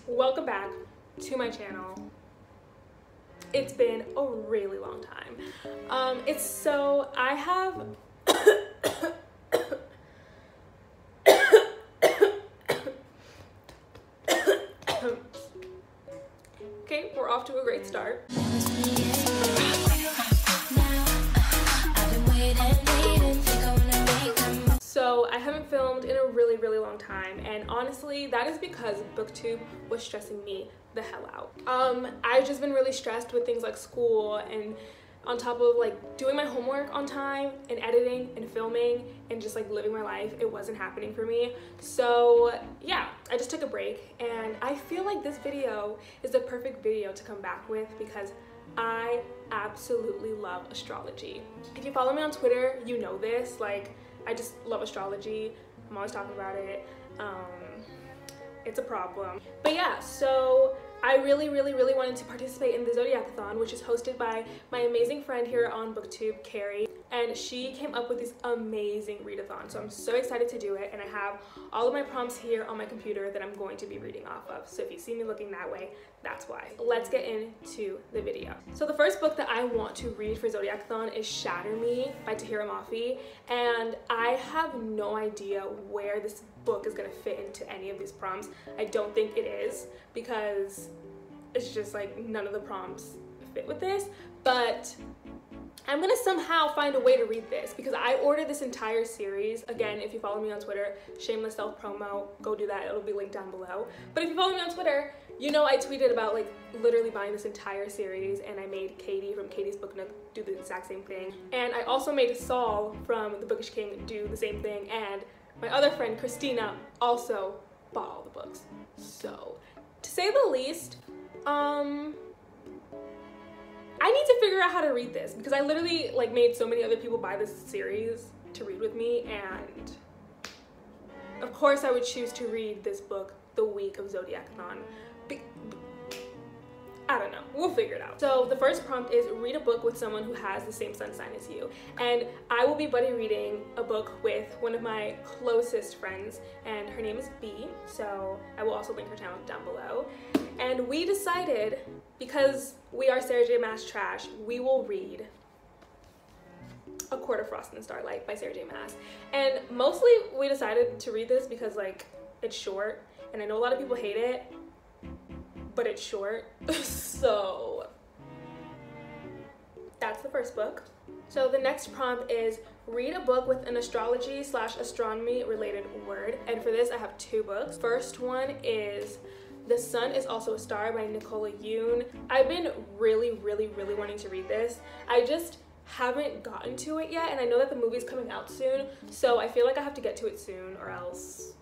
Welcome back to my channel. It's been a really long time. I have okay, we're off to a great start. So I haven't filmed in a really long time, and honestly that is because booktube was stressing me the hell out. I've just been really stressed with things like school, and on top of like doing my homework on time and editing and filming and just like living my life, it wasn't happening for me. So yeah, I just took a break, and I feel like this video is the perfect video to come back with because I absolutely love astrology. If you follow me on Twitter, you know this. Like, I just love astrology. I'm always talking about it. It's a problem. But yeah, so I really wanted to participate in the ZODIACATHON, which is hosted by my amazing friend here on BookTube, Carrie, and she came up with this amazing readathon. So I'm so excited to do it, and I have all of my prompts here on my computer that I'm going to be reading off of. So if you see me looking that way, that's why. Let's get into the video. So the first book that I want to read for ZODIACATHON is Shatter Me by Tahira Mafi, and I have no idea where this book is gonna fit into any of these prompts. I don't think it is, because it's just like none of the prompts fit with this, but I'm gonna somehow find a way to read this because I ordered this entire series. Again, if you follow me on Twitter, shameless self promo, go do that, it'll be linked down below. But if you follow me on Twitter, you know I tweeted about like literally buying this entire series, and I made Katie from Katie's Book Nook do the exact same thing. And I also made Saul from The Bookish King do the same thing, and my other friend Christina also bought all the books. So, to say the least, I need to figure out how to read this because I literally like made so many other people buy this series to read with me, and of course I would choose to read this book the week of ZODIACATHON. I don't know, we'll figure it out. So the first prompt is read a book with someone who has the same sun sign as you. And I will be buddy reading a book with one of my closest friends, and her name is B, so I will also link her channel down below. And we decided, because we are Sarah J. Maas trash, we will read A Court of Frost and Starlight by Sarah J. Maas. And mostly we decided to read this because like it's short, and I know a lot of people hate it, but it's short. So that's the first book. So the next prompt is read a book with an astrology/astronomy related word. And for this I have two books. First one is The Sun is Also a Star by Nicola Yoon. I've been really wanting to read this. I just haven't gotten to it yet, and I know that the movie's coming out soon, so I feel like I have to get to it soon or else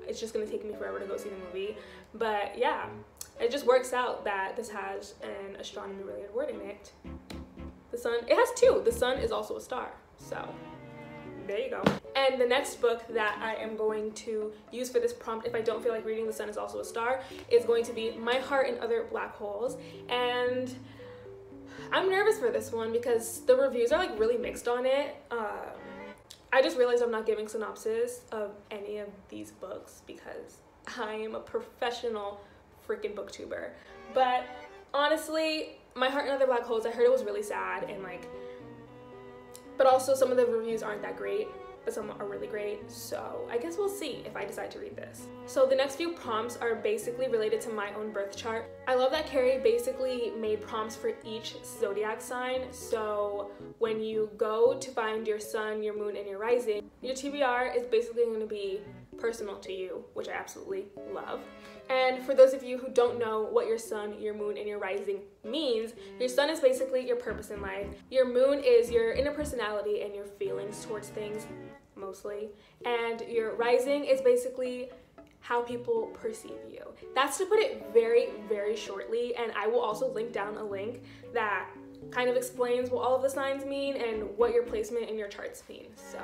it's just gonna take me forever to go see the movie. But yeah, it just works out that this has an astronomy related word in it. The sun, it has two. The sun is also a star. So there you go. And the next book that I am going to use for this prompt, if I don't feel like reading The Sun is Also a Star, is going to be My Heart and Other Black Holes. And I'm nervous for this one because the reviews are like really mixed on it. I just realized I'm not giving synopsis of any of these books because I am a professional freaking booktuber. But honestly, My Heart and Other Black Holes, I heard it was really sad, and like, but also some of the reviews aren't that great, but some are really great. So I guess we'll see if I decide to read this. So the next few prompts are basically related to my own birth chart. I love that Carrie basically made prompts for each zodiac sign. So when you go to find your sun, your moon, and your rising, your TBR is basically going to be personal to you, which I absolutely love. And for those of you who don't know what your sun, your moon, and your rising means, your sun is basically your purpose in life. Your moon is your inner personality and your feelings towards things, mostly. And your rising is basically how people perceive you. That's to put it very shortly, and I will also link down a link that kind of explains what all of the signs mean and what your placement in your charts mean. So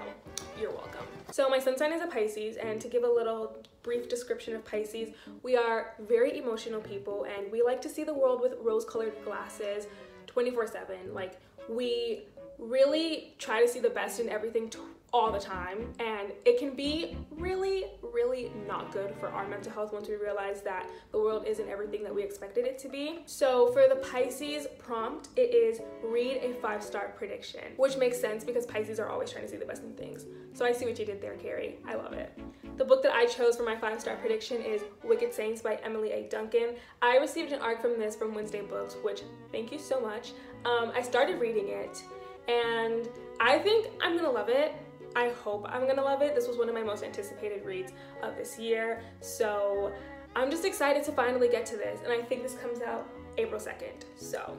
you're welcome. So my sun sign is a Pisces, and to give a little brief description of Pisces, we are very emotional people, and we like to see the world with rose-colored glasses 24/7. Like, we really try to see the best in everything all the time, and it can be really, really not good for our mental health once we realize that the world isn't everything that we expected it to be. So for the Pisces prompt, it is read a 5-star prediction, which makes sense because Pisces are always trying to see the best in things. So I see what you did there, Carrie. I love it. The book that I chose for my 5-star prediction is Wicked Saints by Emily A. Duncan. I received an ARC from this from Wednesday Books, which thank you so much. I started reading it and I think I'm gonna love it. I hope I'm gonna love it. This was one of my most anticipated reads of this year. So I'm just excited to finally get to this. And I think this comes out April 2nd. So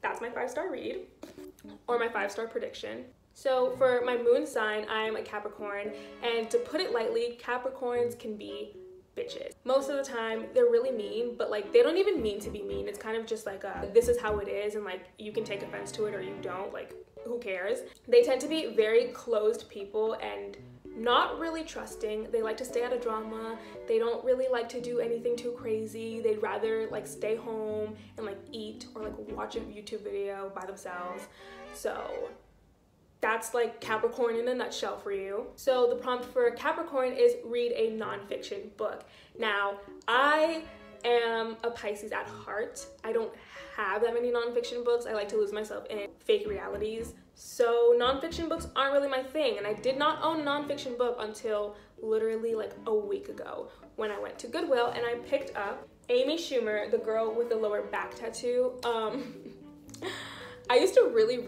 that's my 5-star read, or my 5-star prediction. So for my moon sign, I'm a Capricorn, and to put it lightly, Capricorns can be bitches. Most of the time, they're really mean, but like they don't even mean to be mean. It's kind of just like this is how it is, and like you can take offense to it or you don't, like who cares? They tend to be very closed people and not really trusting. They like to stay out of drama. They don't really like to do anything too crazy. They'd rather like stay home and like eat or like watch a YouTube video by themselves. So that's like Capricorn in a nutshell for you. So the prompt for Capricorn is read a nonfiction book. Now, I am a Pisces at heart. I don't have that many nonfiction books. I like to lose myself in fake realities. So nonfiction books aren't really my thing. And I did not own a nonfiction book until literally like a week ago when I went to Goodwill and I picked up Amy Schumer, the girl with the lower back tattoo. I used to really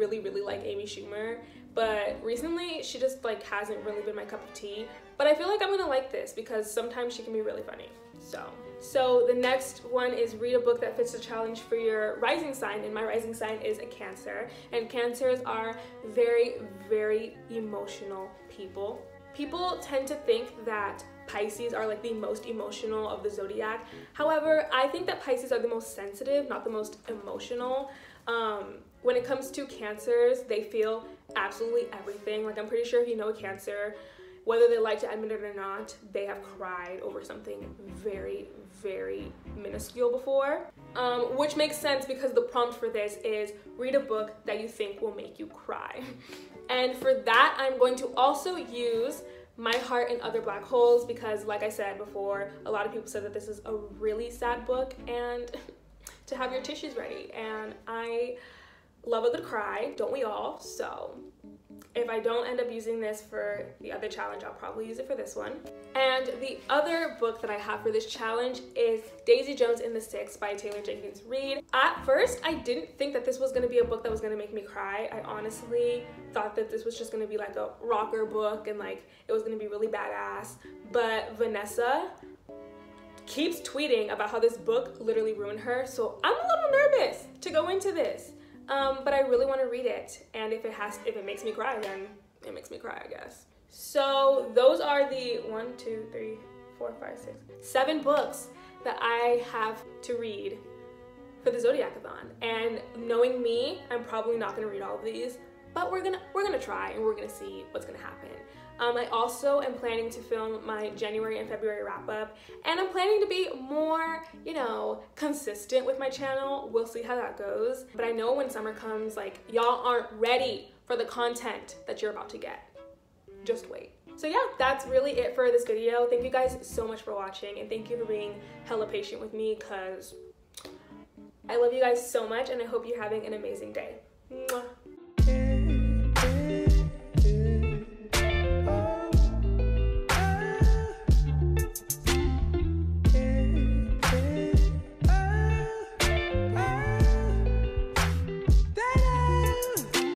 like Amy Schumer, but recently she just like hasn't really been my cup of tea. But I feel like I'm gonna like this because sometimes she can be really funny. So the next one is read a book that fits the challenge for your rising sign, and my rising sign is a Cancer, and Cancers are very, very emotional people. People tend to think that Pisces are like the most emotional of the zodiac. However, I think that Pisces are the most sensitive, not the most emotional. When it comes to Cancers, they feel absolutely everything. Like I'm pretty sure if you know a Cancer, whether they like to admit it or not, they have cried over something very, very minuscule before. Which makes sense because the prompt for this is read a book that you think will make you cry. And for that, I'm going to also use My Heart and Other Black Holes because, like I said before, a lot of people said that this is a really sad book and to have your tissues ready. And I love a good cry, don't we all? So if I don't end up using this for the other challenge, I'll probably use it for this one. And the other book that I have for this challenge is Daisy Jones and the Six by Taylor Jenkins Reid. At first, I didn't think that this was gonna be a book that was gonna make me cry. I honestly thought that this was just gonna be like a rocker book and like it was gonna be really badass. But Vanessa keeps tweeting about how this book literally ruined her, so I'm a little nervous to go into this. But I really want to read it, and if it makes me cry, then it makes me cry, I guess. So those are the 7 books that I have to read for the Zodiacathon. And knowing me, I'm probably not gonna read all of these, but we're gonna try and we're gonna see what's gonna happen. I also am planning to film my January and February wrap up, and I'm planning to be more, consistent with my channel. We'll see how that goes. But I know when summer comes, like, y'all aren't ready for the content that you're about to get. Just wait. So yeah, that's really it for this video. Thank you guys so much for watching, and thank you for being hella patient with me because I love you guys so much, and I hope you're having an amazing day. Mwah.